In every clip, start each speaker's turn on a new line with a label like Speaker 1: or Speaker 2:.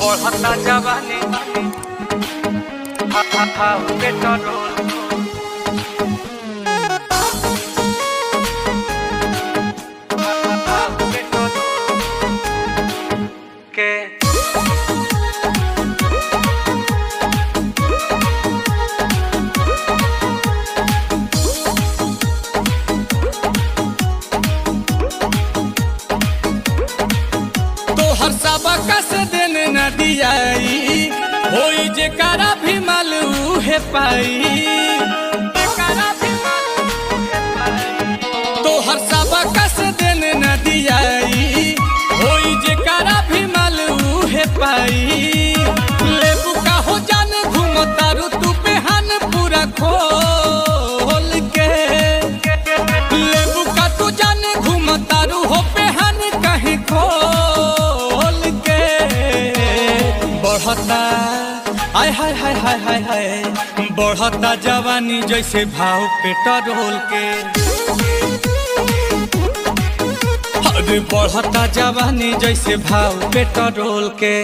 Speaker 1: बढ़ता जवानी पेट्रोल के
Speaker 2: तोहर सबका से देने न दियाई होई जेकरा भी मालूम है पाई। तोहर सबका से देने न दियाई होई जेकरा भी मालूम है पाई। लेबू का हो जाने घूमतारू तू बेहान पूरा खोल के। लेबू का तू जाने घूमतारू हो बेहान कहीं खोल के। बढ़ता आय हाय हाय हाय हाय हाय बढ़ता जवानी जैसे भाव पेट्रोल के। अरे बढ़ता जवानी जैसे भाव पेट्रोल के।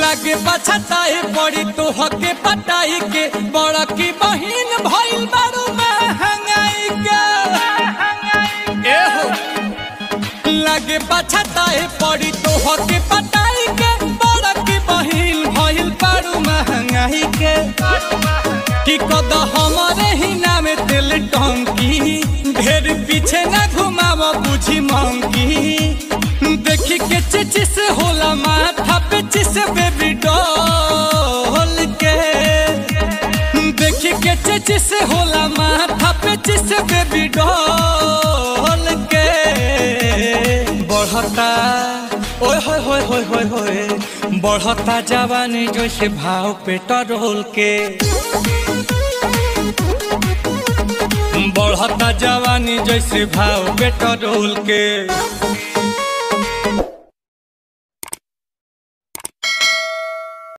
Speaker 2: लागे पछताए पड़ी तो हके पटाई के बड़ा की बहिन भइल बारू महंगाई के। ए हो लागे पछताए पड़ी तो हके पटाई के बड़ा की बहिन भइल बारू महंगाई के। कि कद हमारे ही नाम तेल टंकी ढेर पीछे न घुमाव बुझी मंकी। देखी के चिचिस होला माथा पे चिस बेबी डॉल के। देखी के चिचिस होला माथा पे चिस बेबी डॉल के। बढ़ता ओए होए होए होए होए होए बढ़ता जवानी जैसे भाव पेट्रोल के। बढ़ता जवानी जैसे भाव पेट्रोल के।